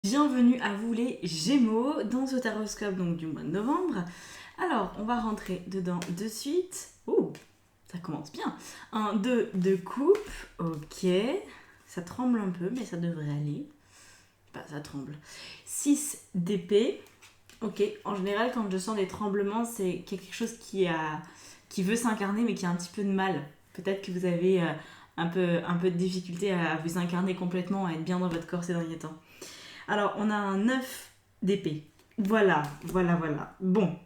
Bienvenue à vous les Gémeaux dans ce taroscope donc du mois de novembre. Alors, on va rentrer dedans de suite. Ouh, ça commence bien. Un 2 de coupe, ok. Ça tremble un peu, mais ça devrait aller. Bah, ça tremble. 6 d'épée. Ok, en général, quand je sens des tremblements, c'est quelque chose qui veut s'incarner, mais qui a un petit peu de mal. Peut-être que vous avez un peu de difficulté à vous incarner complètement, à être bien dans votre corps ces derniers temps. Alors, on a un 9 d'épée. Voilà, voilà, voilà. Bon.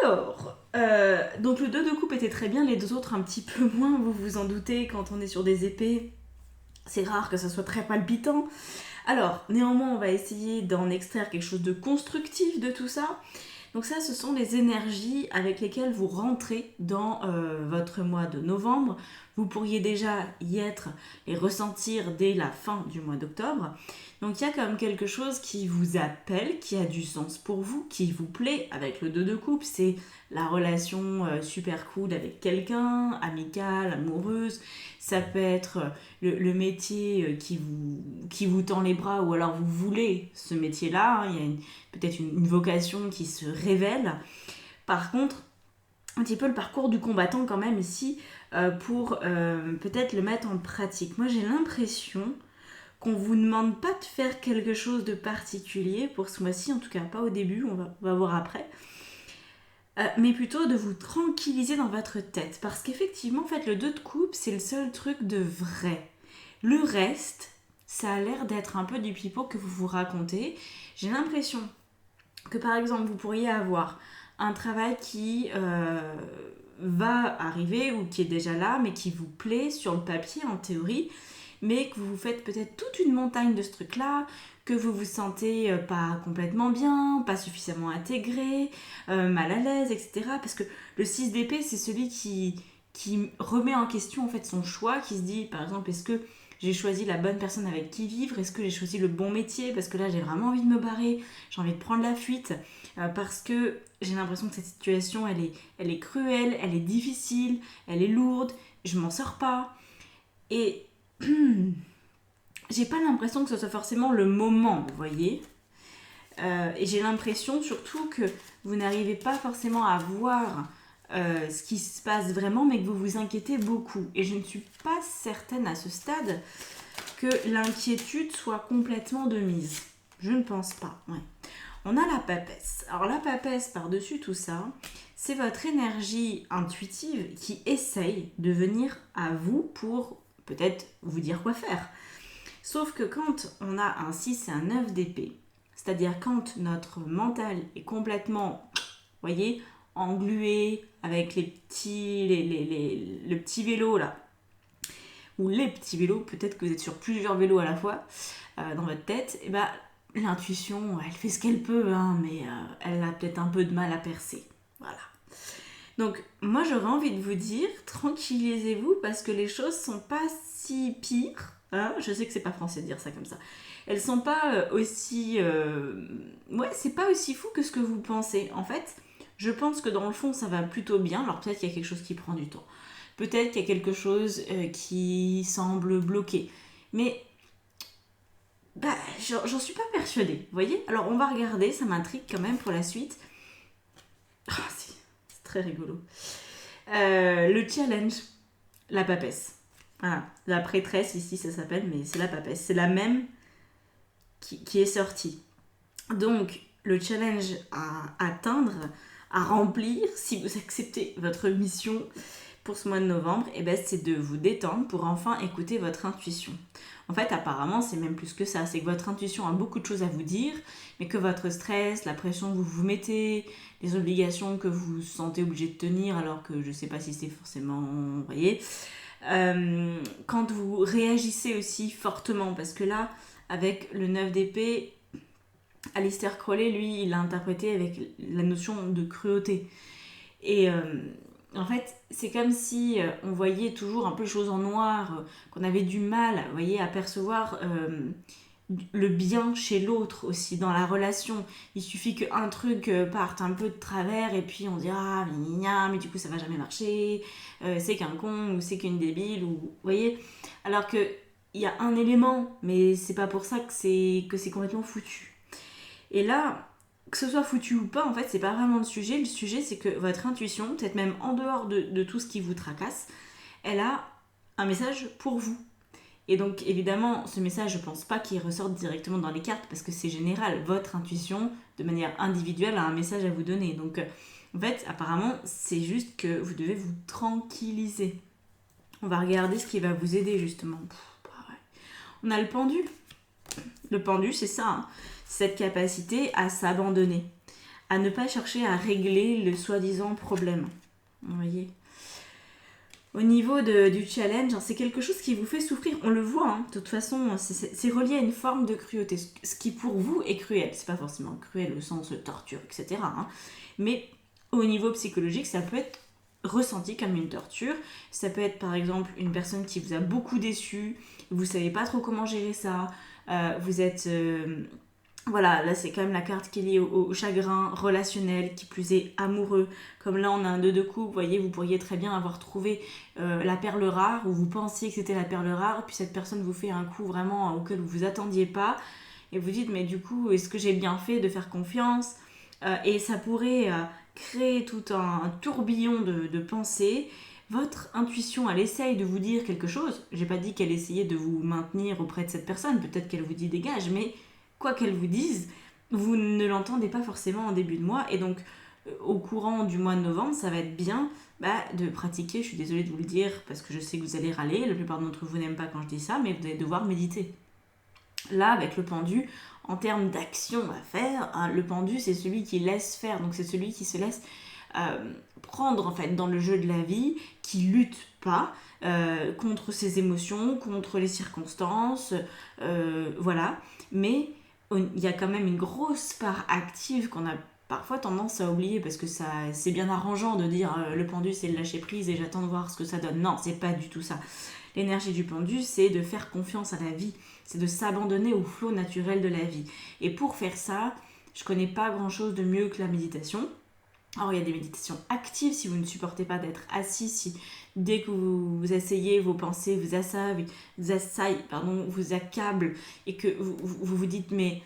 Alors, donc le 2 de coupe était très bien, les deux autres un petit peu moins, vous vous en doutez, quand on est sur des épées, c'est rare que ça soit très palpitant. Alors, néanmoins, on va essayer d'en extraire quelque chose de constructif de tout ça. Donc ça, ce sont les énergies avec lesquelles vous rentrez dans votre mois de novembre. Vous pourriez déjà y être et ressentir dès la fin du mois d'octobre. Donc il y a comme quelque chose qui vous appelle, qui a du sens pour vous, qui vous plaît avec le 2 de coupe. C'est la relation super cool avec quelqu'un, amicale, amoureuse. Ça peut être le métier qui vous tend les bras ou alors vous voulez ce métier-là. Il y a peut-être une vocation qui se révèle. Par contre, un petit peu le parcours du combattant quand même ici pour peut-être le mettre en pratique. Moi j'ai l'impression qu'on vous demande pas de faire quelque chose de particulier pour ce mois-ci, en tout cas pas au début, on va voir après. Mais plutôt de vous tranquilliser dans votre tête. Parce qu'effectivement, en fait, le 2 de coupe, c'est le seul truc de vrai. Le reste, ça a l'air d'être un peu du pipeau que vous vous racontez. J'ai l'impression que, par exemple, vous pourriez avoir un travail qui va arriver ou qui est déjà là, mais qui vous plaît sur le papier, en théorie, mais que vous vous faites peut-être toute une montagne de ce truc-là, que vous vous sentez pas complètement bien, pas suffisamment intégré, mal à l'aise, etc. Parce que le 6 d'épée, c'est celui qui remet en question en fait son choix, qui se dit par exemple est-ce que j'ai choisi la bonne personne avec qui vivre, est-ce que j'ai choisi le bon métier, parce que là j'ai vraiment envie de me barrer, j'ai envie de prendre la fuite, parce que j'ai l'impression que cette situation elle est cruelle, elle est difficile, elle est lourde, je m'en sors pas. Et j'ai pas l'impression que ce soit forcément le moment, vous voyez. Et j'ai l'impression surtout que vous n'arrivez pas forcément à voir ce qui se passe vraiment, mais que vous vous inquiétez beaucoup. Et je ne suis pas certaine à ce stade que l'inquiétude soit complètement de mise. Je ne pense pas. Ouais. On a la papesse. Alors la papesse, par-dessus tout ça, c'est votre énergie intuitive qui essaye de venir à vous pour peut-être vous dire quoi faire. Sauf que quand on a un 6 et un 9 d'épée, c'est-à-dire quand notre mental est complètement, vous voyez, englué avec le petit vélo là, ou les petits vélos, peut-être que vous êtes sur plusieurs vélos à la fois dans votre tête, et bah l'intuition, elle fait ce qu'elle peut, hein, mais elle a peut-être un peu de mal à percer. Voilà. Donc moi j'aurais envie de vous dire, tranquillisez-vous parce que les choses sont pas si pires. Hein, je sais que c'est pas français de dire ça comme ça. Elles sont pas aussi... Ouais, c'est pas aussi fou que ce que vous pensez. En fait, je pense que dans le fond ça va plutôt bien. Alors peut-être qu'il y a quelque chose qui prend du temps. Peut-être qu'il y a quelque chose qui semble bloqué. Mais bah, j'en suis pas persuadée. Vous voyez. Alors on va regarder, ça m'intrigue quand même pour la suite. Oh, c'est très rigolo. Le challenge, la papesse. Voilà, la prêtresse ici ça s'appelle, mais c'est la papesse. C'est la même qui est sortie. Donc le challenge à atteindre, à remplir, si vous acceptez votre mission pour ce mois de novembre, et ben c'est de vous détendre pour enfin écouter votre intuition. En fait, apparemment, c'est même plus que ça. C'est que votre intuition a beaucoup de choses à vous dire, mais que votre stress, la pression que vous vous mettez, les obligations que vous sentez obligé de tenir, alors que je ne sais pas si c'est forcément... Vous voyez, quand vous réagissez aussi fortement, parce que là, avec le 9 d'épée, Alistair Crowley, lui, il l'a interprété avec la notion de cruauté. Et en fait, c'est comme si on voyait toujours un peu les choses en noir, qu'on avait du mal, vous voyez, à percevoir le bien chez l'autre aussi dans la relation. Il suffit qu'un truc parte un peu de travers et puis on dit ah mais du coup ça va jamais marcher, c'est qu'un con ou c'est qu'une débile ou vous voyez. Alors que il y a un élément, mais c'est pas pour ça que c'est complètement foutu. Et là, que ce soit foutu ou pas, en fait, c'est pas vraiment le sujet. Le sujet, c'est que votre intuition, peut-être même en dehors de tout ce qui vous tracasse, elle a un message pour vous. Et donc, évidemment, ce message, je pense pas qu'il ressorte directement dans les cartes, parce que c'est général. Votre intuition, de manière individuelle, a un message à vous donner. Donc, en fait, apparemment, c'est juste que vous devez vous tranquilliser. On va regarder ce qui va vous aider, justement. On a le pendu. Le pendu, c'est ça, hein. Cette capacité à s'abandonner, à ne pas chercher à régler le soi-disant problème. Vous voyez ? Au niveau du challenge, c'est quelque chose qui vous fait souffrir. On le voit, hein, de toute façon, c'est relié à une forme de cruauté. Ce qui pour vous est cruel. C'est pas forcément cruel au sens torture, etc. Hein. Mais au niveau psychologique, ça peut être ressenti comme une torture. Ça peut être par exemple une personne qui vous a beaucoup déçu, vous savez pas trop comment gérer ça, vous êtes... voilà, là c'est quand même la carte qui est liée au chagrin relationnel, qui plus est amoureux. Comme là on a un 2 de coupe, vous voyez, vous pourriez très bien avoir trouvé la perle rare, ou vous pensiez que c'était la perle rare, puis cette personne vous fait un coup vraiment auquel vous vous attendiez pas, et vous dites mais du coup est-ce que j'ai bien fait de faire confiance. Et ça pourrait créer tout un tourbillon de pensées. Votre intuition, elle essaye de vous dire quelque chose. J'ai pas dit qu'elle essayait de vous maintenir auprès de cette personne, peut-être qu'elle vous dit dégage, mais quoi qu'elle vous dise, vous ne l'entendez pas forcément en début de mois. Et donc, au courant du mois de novembre, ça va être bien de pratiquer. Je suis désolée de vous le dire parce que je sais que vous allez râler. La plupart d'entre vous n'aiment pas quand je dis ça, mais vous allez devoir méditer. Là, avec le pendu, en termes d'action à faire, hein, le pendu, c'est celui qui laisse faire. Donc, c'est celui qui se laisse prendre en fait dans le jeu de la vie, qui lutte pas contre ses émotions, contre les circonstances, voilà. Mais il y a quand même une grosse part active qu'on a parfois tendance à oublier parce que ça, c'est bien arrangeant de dire le pendu c'est le lâcher prise et j'attends de voir ce que ça donne. Non, c'est pas du tout ça. L'énergie du pendu, c'est de faire confiance à la vie, c'est de s'abandonner au flot naturel de la vie. Et pour faire ça, je connais pas grand chose de mieux que la méditation. Alors il y a des méditations actives si vous ne supportez pas d'être assis, si dès que vous essayez, vos pensées vous assaillent, vous accablent et que vous dites mais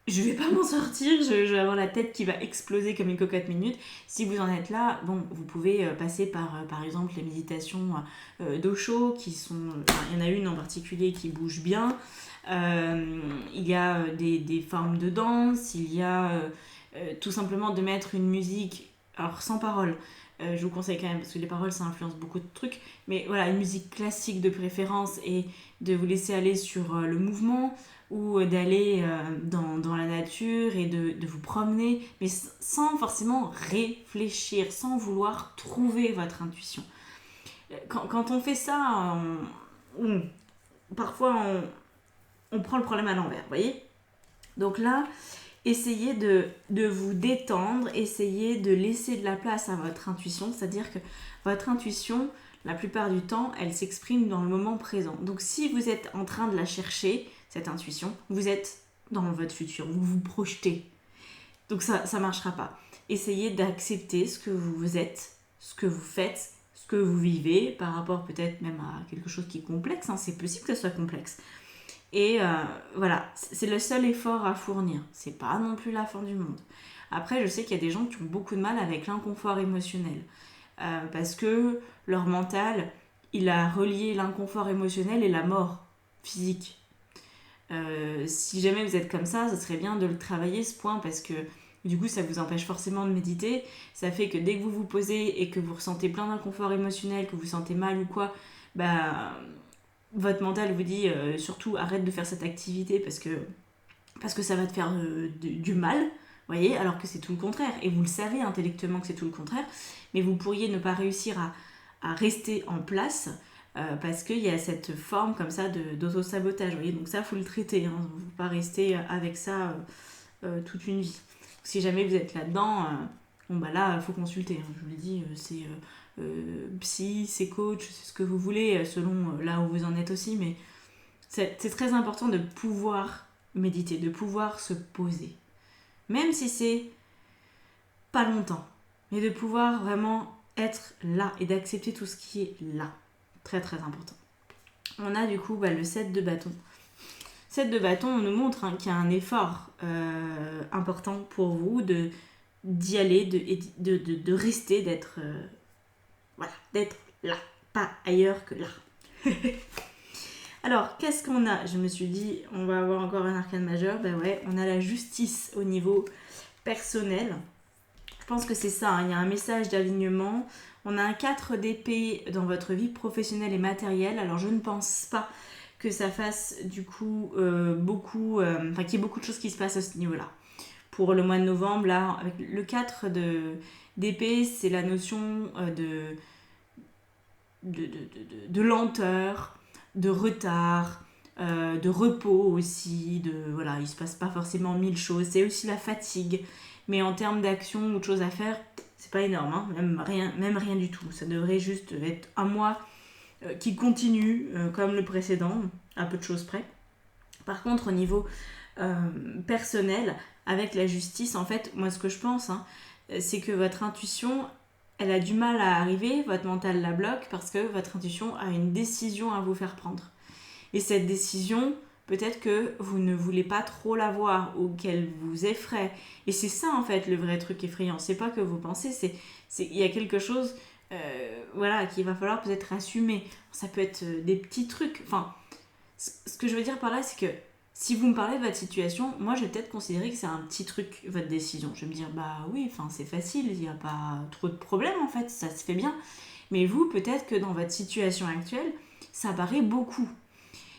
je vais pas m'en sortir, je vais avoir la tête qui va exploser comme une cocotte minute. Si vous en êtes là, bon, vous pouvez passer par exemple les méditations d'Osho qui sont, il y en a une en particulier qui bouge bien. Il y a des formes de danse, il y a tout simplement de mettre une musique alors sans paroles, je vous conseille quand même parce que les paroles ça influence beaucoup de trucs, mais voilà, une musique classique de préférence et de vous laisser aller sur le mouvement ou d'aller dans la nature et de vous promener, mais sans forcément réfléchir, sans vouloir trouver votre intuition. Quand on fait ça, parfois on prend le problème à l'envers, vous voyez. Donc là, essayez de vous détendre, essayez de laisser de la place à votre intuition, c'est-à-dire que votre intuition, la plupart du temps, elle s'exprime dans le moment présent. Donc si vous êtes en train de la chercher, cette intuition, vous êtes dans votre futur, vous vous projetez. Donc ça ne marchera pas. Essayez d'accepter ce que vous êtes, ce que vous faites, ce que vous vivez, par rapport peut-être même à quelque chose qui est complexe, hein. C'est possible que ce soit complexe. Et voilà, c'est le seul effort à fournir. C'est pas non plus la fin du monde. Après, je sais qu'il y a des gens qui ont beaucoup de mal avec l'inconfort émotionnel. Parce que leur mental, il a relié l'inconfort émotionnel et la mort physique. Si jamais vous êtes comme ça serait bien de le travailler ce point parce que du coup ça vous empêche forcément de méditer. Ça fait que dès que vous vous posez et que vous ressentez plein d'inconfort émotionnel, que vous vous sentez mal ou quoi, votre mental vous dit surtout arrête de faire cette activité parce que ça va te faire du mal, voyez, alors que c'est tout le contraire. Et vous le savez intellectuellement que c'est tout le contraire, mais vous pourriez ne pas réussir à rester en place parce qu'il y a cette forme comme ça d'auto-sabotage, voyez. Donc ça, il faut le traiter, hein. Vous ne pouvez pas rester avec ça toute une vie. Si jamais vous êtes là-dedans, là, il faut consulter, hein. Je vous l'ai dit, c'est... psy, c'est coach, c'est ce que vous voulez, selon là où vous en êtes aussi, mais c'est très important de pouvoir méditer, de pouvoir se poser. Même si c'est pas longtemps, mais de pouvoir vraiment être là et d'accepter tout ce qui est là. Très très important. on a du coup le 7 de bâton. 7 de bâton, on nous montre qu'il y a un effort important pour vous d'y aller, de rester, d'être d'être là, pas ailleurs que là. Alors, qu'est-ce qu'on a? Je me suis dit, on va avoir encore un arcane majeur. On a la justice au niveau personnel. Je pense que c'est ça, il y a un message d'alignement. On a un 4 d'épée dans votre vie professionnelle et matérielle. Alors, je ne pense pas que ça fasse du coup qu'il y ait beaucoup de choses qui se passent à ce niveau-là. Pour le mois de novembre, là, avec le 4 d'épée, c'est la notion de lenteur, de retard, de repos aussi, il se passe pas forcément 1000 choses, c'est aussi la fatigue, mais en termes d'action ou de choses à faire, c'est pas énorme, même rien du tout, ça devrait juste être un mois qui continue comme le précédent, à peu de choses près. Par contre, au niveau personnel, avec la justice, en fait, moi ce que je pense, c'est que votre intuition, elle a du mal à arriver, votre mental la bloque parce que votre intuition a une décision à vous faire prendre. Et cette décision, peut-être que vous ne voulez pas trop la voir ou qu'elle vous effraie. Et c'est ça en fait le vrai truc effrayant. C'est pas que vous pensez, il y a quelque chose qu'il va falloir peut-être assumer. Ça peut être des petits trucs. Enfin, ce que je veux dire par là, c'est que si vous me parlez de votre situation, moi je vais peut-être considérer que c'est un petit truc, votre décision. Je vais me dire, oui, c'est facile, il n'y a pas trop de problème en fait, ça se fait bien. Mais vous, peut-être que dans votre situation actuelle, ça paraît beaucoup.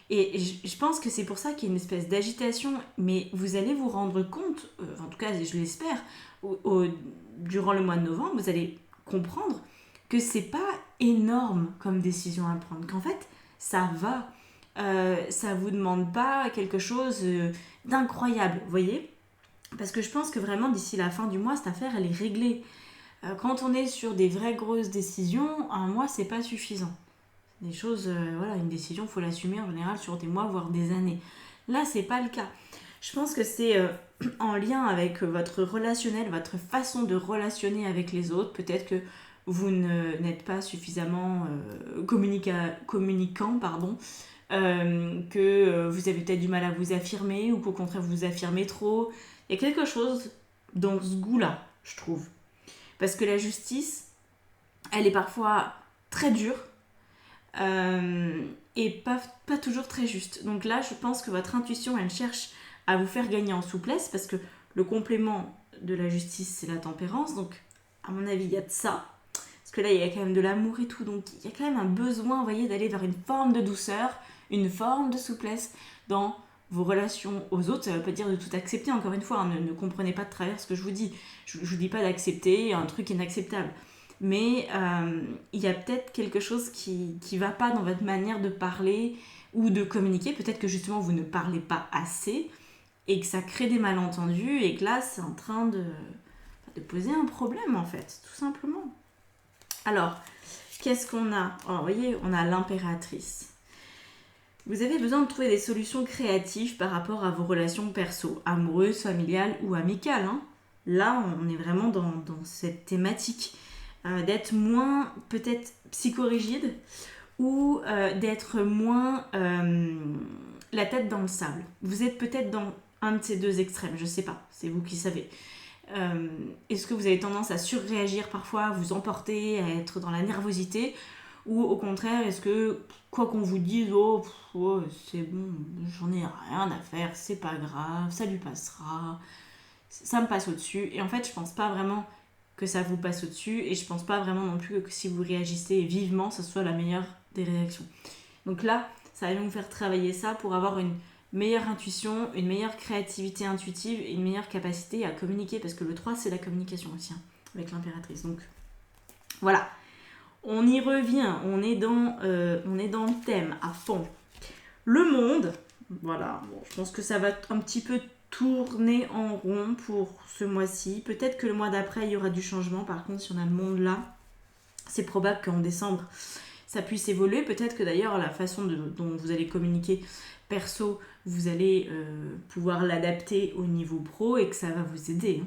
Et je pense que c'est pour ça qu'il y a une espèce d'agitation, mais vous allez vous rendre compte, en tout cas je l'espère, durant le mois de novembre, vous allez comprendre que c'est pas énorme comme décision à prendre, qu'en fait ça va. Ça vous demande pas quelque chose d'incroyable, vous voyez? Parce que je pense que vraiment d'ici la fin du mois, cette affaire elle est réglée. Quand on est sur des vraies grosses décisions, un mois c'est pas suffisant. Des choses, une décision, il faut l'assumer en général sur des mois, voire des années. Là, c'est pas le cas. Je pense que c'est en lien avec votre relationnel, votre façon de relationner avec les autres. Peut-être que vous n'êtes pas suffisamment communicant, que vous avez peut-être du mal à vous affirmer ou qu'au contraire vous vous affirmez trop. Il y a quelque chose dans ce goût-là, je trouve. Parce que la justice, elle est parfois très dure, et pas toujours très juste. Donc là, je pense que votre intuition, elle cherche à vous faire gagner en souplesse parce que le complément de la justice, c'est la tempérance. Donc, à mon avis, il y a de ça. Parce que là, il y a quand même de l'amour et tout. Donc, il y a quand même un besoin, vous voyez, d'aller vers une forme de douceur, une forme de souplesse dans vos relations aux autres. Ça ne veut pas dire de tout accepter, encore une fois. Ne comprenez pas de travers ce que je vous dis. Je ne vous dis pas d'accepter un truc inacceptable. Mais il y a peut-être quelque chose qui va pas dans votre manière de parler ou de communiquer. Peut-être que justement vous ne parlez pas assez et que ça crée des malentendus et que là c'est en train de poser un problème en fait, tout simplement. Alors, qu'est-ce qu'on a? Alors, vous voyez, on a l'impératrice. Vous avez besoin de trouver des solutions créatives par rapport à vos relations perso, amoureuses, familiales ou amicales. Là, on est vraiment dans cette thématique. D'être moins peut-être psychorigide ou d'être moins la tête dans le sable. Vous êtes peut-être dans un de ces deux extrêmes, je sais pas, c'est vous qui savez. Est-ce que vous avez tendance à surréagir parfois, à vous emporter, à être dans la nervosité, ou au contraire, est-ce que quoi qu'on vous dise, c'est bon, j'en ai rien à faire, c'est pas grave, ça lui passera, ça me passe au-dessus. Et en fait, je pense pas vraiment que ça vous passe au-dessus et je pense pas vraiment non plus que si vous réagissez vivement, ce soit la meilleure des réactions. Donc là, ça va vous faire travailler ça pour avoir une meilleure intuition, une meilleure créativité intuitive et une meilleure capacité à communiquer parce que le 3 c'est la communication aussi avec l'impératrice. Donc voilà, on y revient, on est dans le thème à fond. Le monde, voilà, je pense que ça va un petit peu tourner en rond pour ce mois-ci. Peut-être que le mois d'après, il y aura du changement. Par contre, si on a le monde là, c'est probable qu'en décembre, ça puisse évoluer. Peut-être que d'ailleurs, la façon dont vous allez communiquer perso, vous allez pouvoir l'adapter au niveau pro et que ça va vous aider.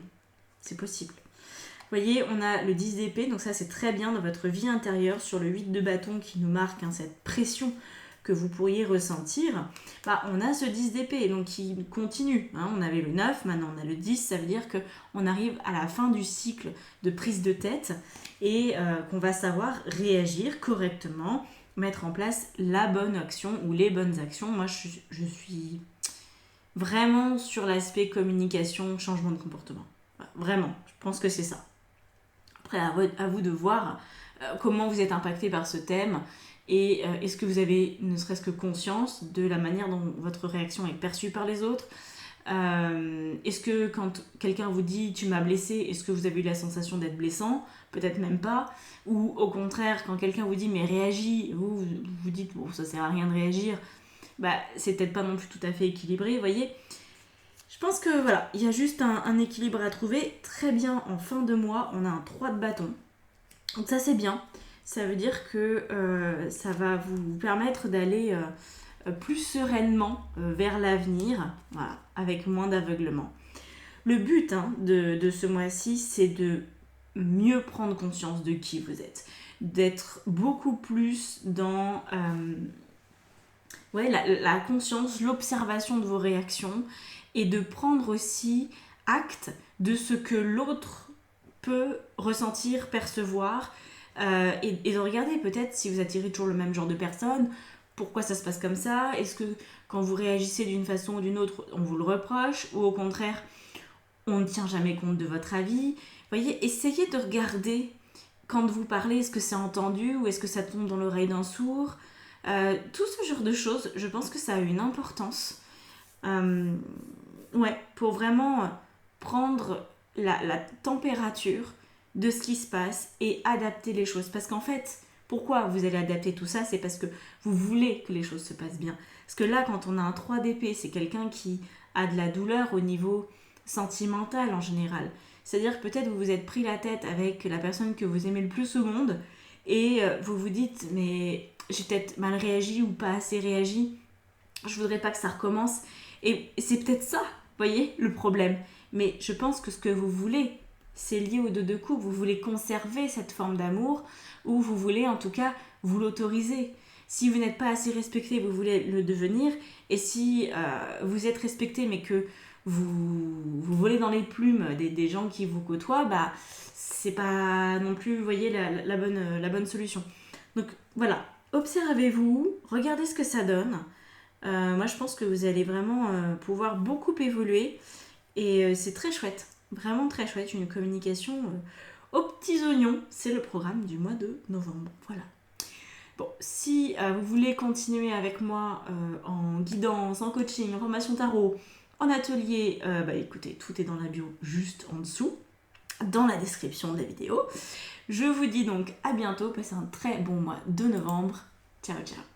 C'est possible. Vous voyez, on a le 10 d'épée, donc ça c'est très bien dans votre vie intérieure, sur le 8 de bâton qui nous marque cette pression que vous pourriez ressentir, on a ce 10 d'épée, donc qui continue. On avait le 9, maintenant on a le 10, ça veut dire qu'on arrive à la fin du cycle de prise de tête et qu'on va savoir réagir correctement, mettre en place la bonne action ou les bonnes actions. Moi, je suis vraiment sur l'aspect communication, changement de comportement. Vraiment, je pense que c'est ça. Après, à vous de voir comment vous êtes impacté par ce thème et est-ce que vous avez ne serait-ce que conscience de la manière dont votre réaction est perçue par les autres. Est-ce que quand quelqu'un vous dit « tu m'as blessé », est-ce que vous avez eu la sensation d'être blessant ? Peut-être même pas. Ou au contraire, quand quelqu'un vous dit « mais réagis », vous dites « bon, ça sert à rien de réagir », c'est peut-être pas non plus tout à fait équilibré, vous voyez. Je pense que voilà, il y a juste un équilibre à trouver. Très bien, en fin de mois, on a un 3 de bâton. Donc ça, c'est bien. Ça veut dire que ça va vous permettre d'aller plus sereinement vers l'avenir, voilà, avec moins d'aveuglement. Le but de ce mois-ci, c'est de mieux prendre conscience de qui vous êtes. D'être beaucoup plus dans la conscience, l'observation de vos réactions et de prendre aussi acte de ce que l'autre peut ressentir, percevoir et de regarder peut-être si vous attirez toujours le même genre de personne, pourquoi ça se passe comme ça, est-ce que quand vous réagissez d'une façon ou d'une autre, on vous le reproche ou au contraire, on ne tient jamais compte de votre avis. Vous voyez, essayez de regarder quand vous parlez, est-ce que c'est entendu ou est-ce que ça tombe dans l'oreille d'un sourd. Tout ce genre de choses, je pense que ça a une importance. Pour vraiment prendre la température de ce qui se passe et adapter les choses. Parce qu'en fait, pourquoi vous allez adapter tout ça ? C'est parce que vous voulez que les choses se passent bien. Parce que là, quand on a un 3 d'épée, c'est quelqu'un qui a de la douleur au niveau sentimental en général. C'est-à-dire que peut-être vous vous êtes pris la tête avec la personne que vous aimez le plus au monde et vous vous dites « mais j'ai peut-être mal réagi ou pas assez réagi, je voudrais pas que ça recommence ». Et c'est peut-être ça, vous voyez, le problème. Mais je pense que ce que vous voulez, c'est lié aux 2 de coupe. Vous voulez conserver cette forme d'amour ou vous voulez en tout cas vous l'autoriser. Si vous n'êtes pas assez respecté, vous voulez le devenir. Et si vous êtes respecté mais que vous volez dans les plumes des gens qui vous côtoient, c'est pas non plus, vous voyez, la bonne solution. Donc voilà, observez-vous, regardez ce que ça donne. Moi, je pense que vous allez vraiment pouvoir beaucoup évoluer et c'est très chouette, vraiment très chouette, une communication aux petits oignons. C'est le programme du mois de novembre, voilà. Bon, si vous voulez continuer avec moi en guidance, en coaching, en formation tarot, en atelier, écoutez, tout est dans la bio juste en dessous, dans la description de la vidéo. Je vous dis donc à bientôt, passez un très bon mois de novembre. Ciao, ciao.